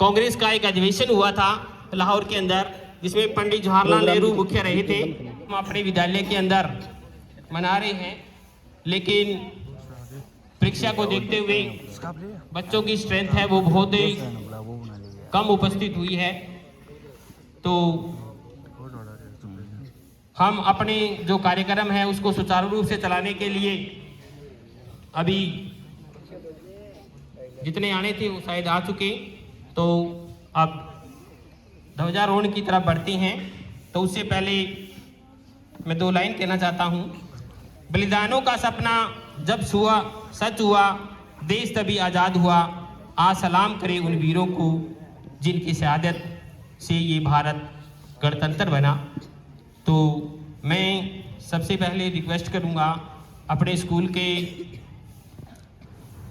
कांग्रेस का एक अधिवेशन हुआ था लाहौर के अंदर, जिसमें पंडित जवाहरलाल नेहरू मुख्य रहे थे। हम अपने विद्यालय के अंदर मना रहे हैं, लेकिन परीक्षा को देखते हुए बच्चों की स्ट्रेंथ है वो बहुत ही कम उपस्थित हुई है। तो हम अपने जो कार्यक्रम है उसको सुचारू रूप से चलाने के लिए अभी जितने आने थे वो शायद आ चुके, तो अब ध्वजारोहण की तरफ बढ़ती हैं। तो उससे पहले मैं 2 लाइन कहना चाहता हूँ। बलिदानों का सपना जब सच हुआ, देश तभी आज़ाद हुआ। आज सलाम करे उन वीरों को जिनकी शहादत से ये भारत गणतंत्र बना। तो मैं सबसे पहले रिक्वेस्ट करूँगा अपने स्कूल के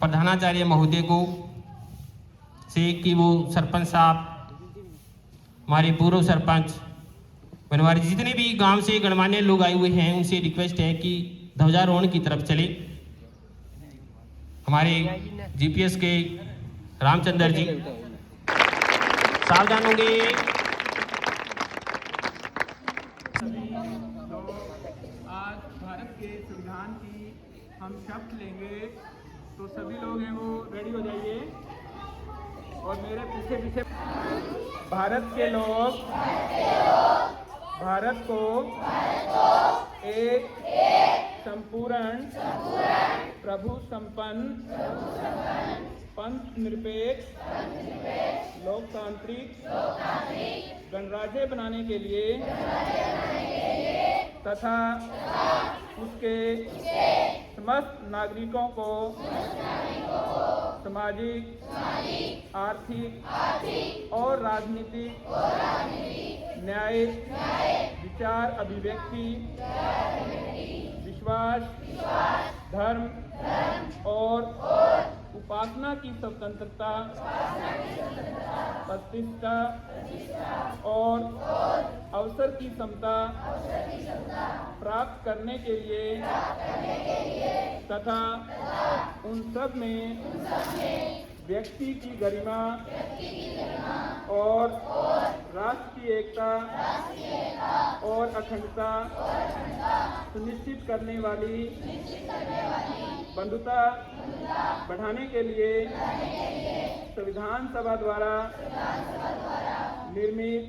प्रधानाचार्य महोदय को से कि वो सरपंच साहब, हमारे पूर्व सरपंच बनवारी, जितने भी गांव से गणमान्य लोग आए हुए हैं, उनसे रिक्वेस्ट है कि ध्वजारोहण की तरफ चले। हमारे जीपीएस के रामचंद्र जी सावधान होंगे। आज भारत के संविधान की हम शपथ लेंगे, तो सभी लोग हैं वो रेडी हो जाइए और मेरे पीछे पीछे। भारत के लोग भारत को एक संपूर्ण प्रभु संपन्न पंथ निरपेक्ष लोकतांत्रिक गणराज्य बनाने के लिए तथा उसके समस्त नागरिकों को सामाजिक, आर्थिक और राजनीतिक न्याय, विचार अभिव्यक्ति, विश्वास, धर्म और उपासना की स्वतंत्रता, प्रतिष्ठा और अवसर की समता प्राप्त करने के लिए तथा उन सब में व्यक्ति की गरिमा और राष्ट्र की एकता और अखंडता सुनिश्चित करने वाली बंधुता बढ़ाने के लिए संविधान सभा द्वारा निर्मित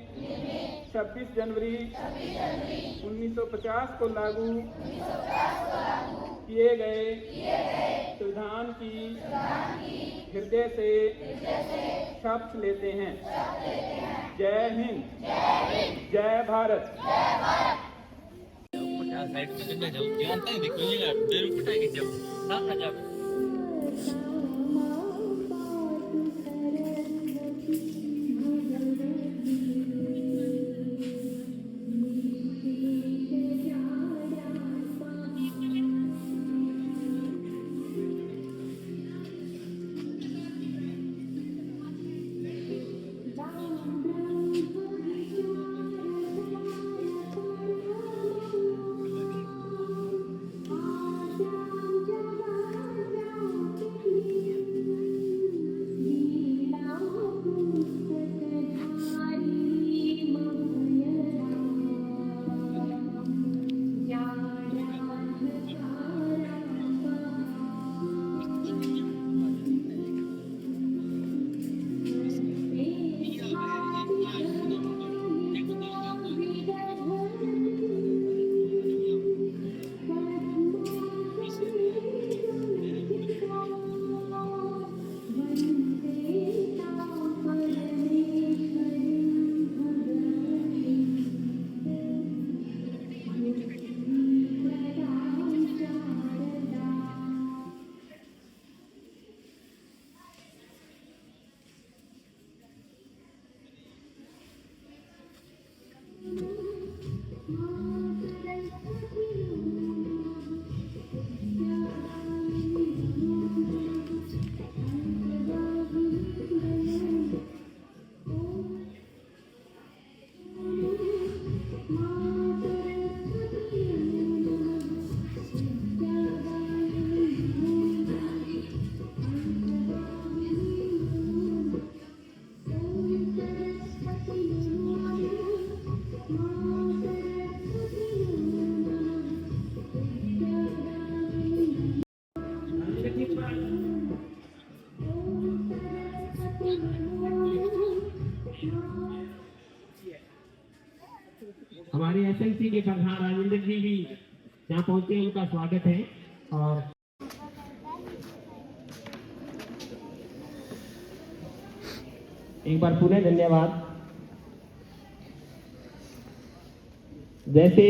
26 जनवरी 1950 को लागू किए गए संविधान की हृदय से शपथ लेते हैं। जय हिंद, जय भारत। एसएलसी के प्रधान राजेंद्र जी भी यहाँ पहुंचे, उनका स्वागत है। और एक बार पुनः धन्यवाद। जैसे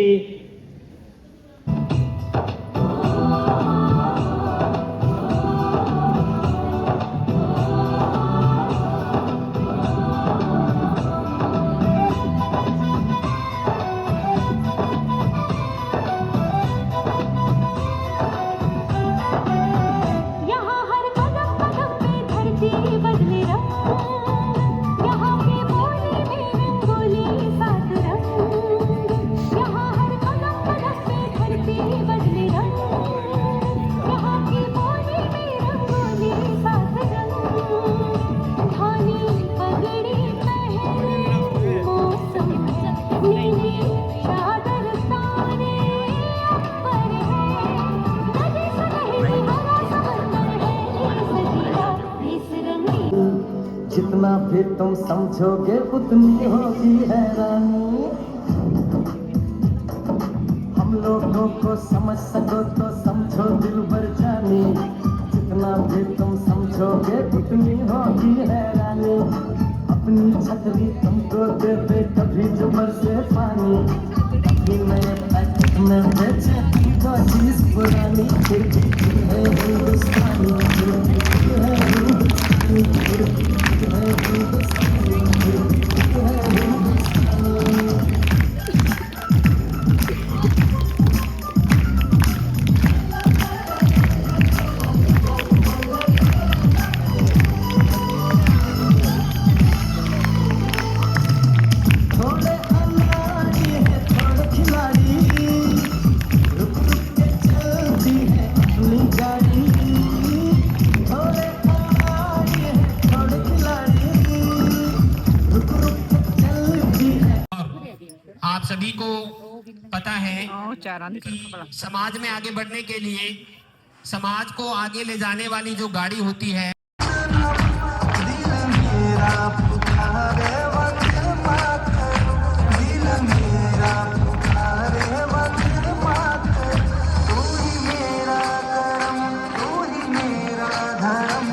जितना भी तुम समझोगे उतनी होगी हैरानी। हम लोगों को समझ सको तो समझो दिल भर जानी। जितना भी तुम समझोगे उतनी होगी हैरानी। अपनी छतरी तुमको दे दे कभी जो बरसे पानी। अभी नए पैकेट में बेचे तुमको चीज पुरानी। फिर भी है हिंदुस्तानी, फिर भी है हिंदुस्तानी, फिर भी है हिंदुस्तानी, फिर भी है हिंदुस्तानी। थोड़े अनाड़ी है थोड़े खिलाड़ी, रुक रुक के चलती है अपनी गाड़ी। थोड़े अनाड़ी है थोड़े खिलाड़ी, रुक रुक के चलती है। आप सभी को पता है कि समाज में आगे बढ़ने के लिए समाज को आगे ले जाने वाली जो गाड़ी होती है, दिल मेरा पुकारे वंदे मातरम, दिल मेरा पुकारे वंदे मातरम। तू ही मेरा करम, तू ही मेरा धर्म,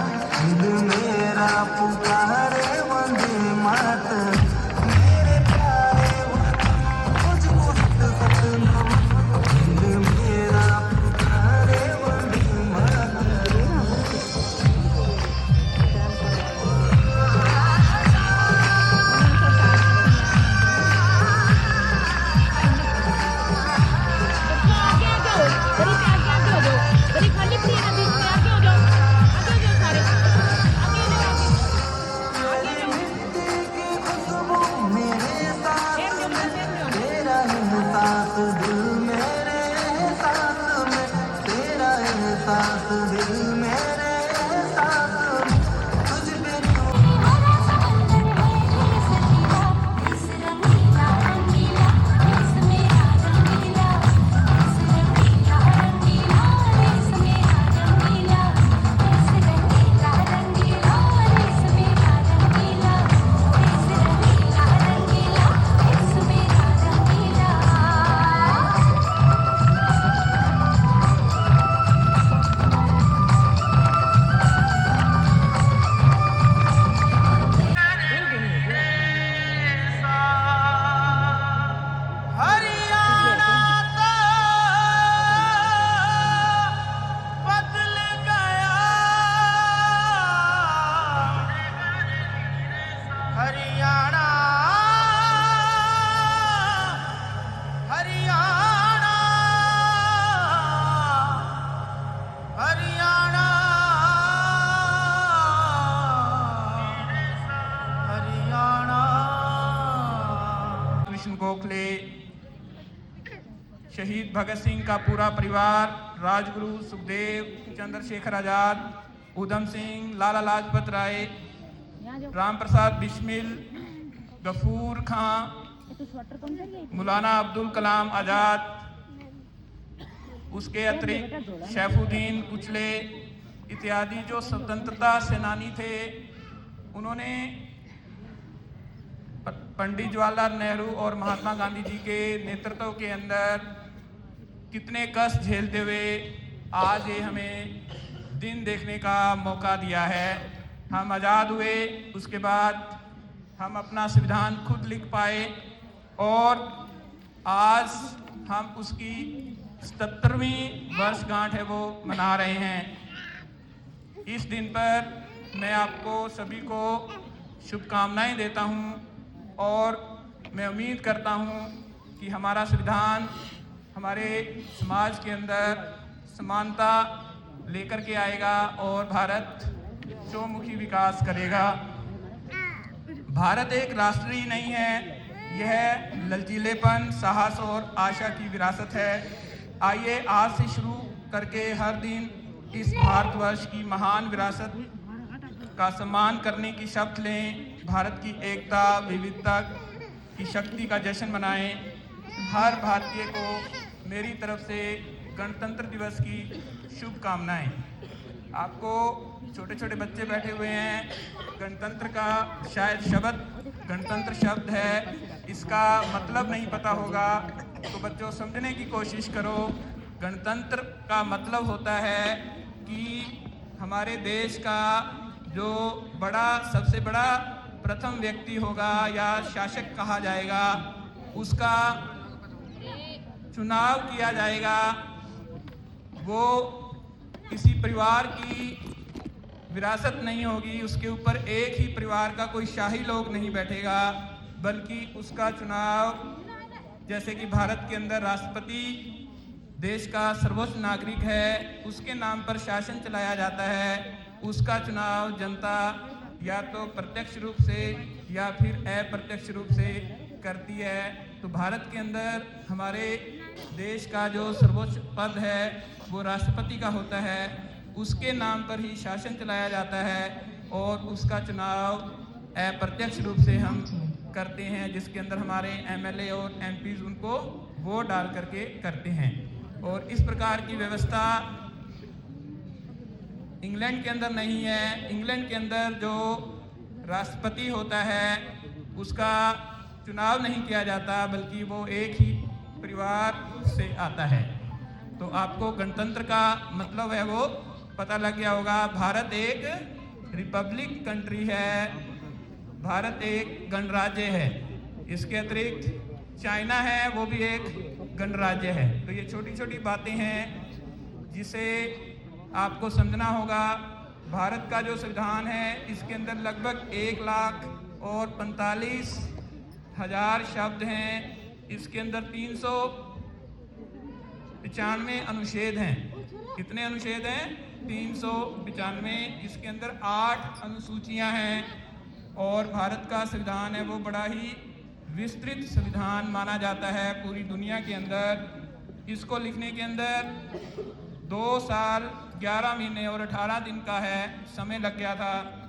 दिल मेरा पुकारे वंदे मातरम। मेरे प्यारे वतन मुझको खत नमन, दिल मेरा पुकारे वंदे मातरम। हरियाणा हरियाणा हरियाणा हरियाणा। कृष्ण गोखले, शहीद भगत सिंह का पूरा परिवार, राजगुरु सुखदेव, चंद्रशेखर आजाद, उधम सिंह, लाला लाजपत राय, राम प्रसाद बिस्मिल, गफूर खां, मौलाना अब्दुल कलाम आजाद, उसके अतिरिक्त शैफुद्दीन कुचले इत्यादि जो स्वतंत्रता सेनानी थे, उन्होंने पंडित जवाहरलाल नेहरू और महात्मा गांधी जी के नेतृत्व के अंदर कितने कष्ट झेलते हुए आज ये हमें दिन देखने का मौका दिया है। हम आज़ाद हुए, उसके बाद हम अपना संविधान खुद लिख पाए और आज हम उसकी 77वीं वर्षगांठ है वो मना रहे हैं। इस दिन पर मैं आपको सभी को शुभकामनाएं देता हूं और मैं उम्मीद करता हूं कि हमारा संविधान हमारे समाज के अंदर समानता लेकर के आएगा और भारत चहुमुखी विकास करेगा। भारत एक राष्ट्र ही नहीं है, यह लचीलेपन, साहस और आशा की विरासत है। आइए आज से शुरू करके हर दिन इस भारतवर्ष की महान विरासत का सम्मान करने की शपथ लें। भारत की एकता, विविधता की शक्ति का जश्न मनाएं। हर भारतीय को मेरी तरफ से गणतंत्र दिवस की शुभकामनाएं। आपको छोटे छोटे बच्चे बैठे हुए हैं, गणतंत्र का शायद शब्द गणतंत्र शब्द है, इसका मतलब नहीं पता होगा, तो बच्चों समझने की कोशिश करो। गणतंत्र का मतलब होता है कि हमारे देश का जो सबसे बड़ा प्रथम व्यक्ति होगा या शासक कहा जाएगा, उसका चुनाव किया जाएगा। वो किसी परिवार की विरासत नहीं होगी, उसके ऊपर एक ही परिवार का कोई शाही लोग नहीं बैठेगा, बल्कि उसका चुनाव, जैसे कि भारत के अंदर राष्ट्रपति देश का सर्वोच्च नागरिक है, उसके नाम पर शासन चलाया जाता है। उसका चुनाव जनता या तो प्रत्यक्ष रूप से या फिर अप्रत्यक्ष रूप से करती है। तो भारत के अंदर हमारे देश का जो सर्वोच्च पद है वो राष्ट्रपति का होता है, उसके नाम पर ही शासन चलाया जाता है और उसका चुनाव अप्रत्यक्ष रूप से हम करते हैं, जिसके अंदर हमारे एमएलए और एमपीज उनको वोट डाल करके करते हैं। और इस प्रकार की व्यवस्था इंग्लैंड के अंदर नहीं है। इंग्लैंड के अंदर जो राष्ट्रपति होता है उसका चुनाव नहीं किया जाता, बल्कि वो एक ही परिवार से आता है। तो आपको गणतंत्र का मतलब है वो पता लग गया होगा। भारत एक रिपब्लिक कंट्री है, भारत एक गणराज्य है। इसके अतिरिक्त चाइना है, वो भी एक गणराज्य है। तो ये छोटी छोटी बातें हैं जिसे आपको समझना होगा। भारत का जो संविधान है इसके अंदर लगभग 1,45,000 शब्द हैं। इसके अंदर 395 अनुच्छेद हैं। कितने अनुच्छेद हैं? 395। इसके अंदर 8 अनुसूचियां हैं और भारत का संविधान है वो बड़ा ही विस्तृत संविधान माना जाता है पूरी दुनिया के अंदर। इसको लिखने के अंदर 2 साल 11 महीने और 18 दिन का है समय लग गया था।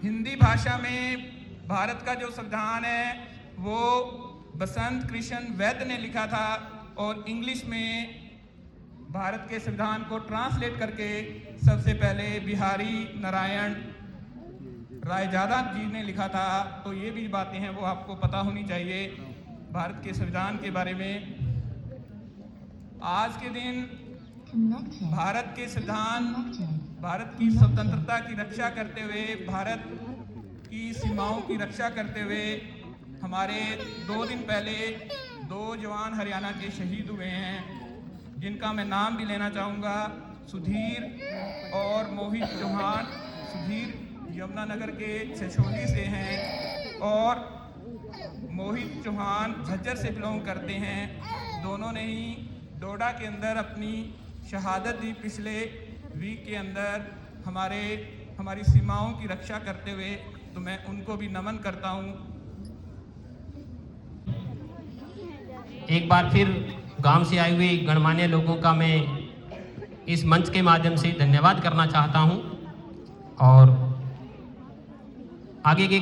हिंदी भाषा में भारत का जो संविधान है वो बसंत कृष्ण वैद्य ने लिखा था और इंग्लिश में भारत के संविधान को ट्रांसलेट करके सबसे पहले बिहारी नारायण रायजादा जी ने लिखा था। तो ये भी बातें हैं वो आपको पता होनी चाहिए भारत के संविधान के बारे में। आज के दिन भारत के संविधान भारत की स्वतंत्रता की रक्षा करते हुए, भारत की सीमाओं की रक्षा करते हुए हमारे 2 दिन पहले 2 जवान हरियाणा के शहीद हुए हैं, जिनका मैं नाम भी लेना चाहूँगा। सुधीर और मोहित चौहान। सुधीर यमुनानगर के छछोली से हैं और मोहित चौहान झज्जर से बिलोंग करते हैं। दोनों ने ही डोडा के अंदर अपनी शहादत दी पिछले वीक के अंदर हमारी सीमाओं की रक्षा करते हुए। तो मैं उनको भी नमन करता हूँ। एक बार फिर गांव से आए हुए गणमान्य लोगों का मैं इस मंच के माध्यम से धन्यवाद करना चाहता हूं और आगे के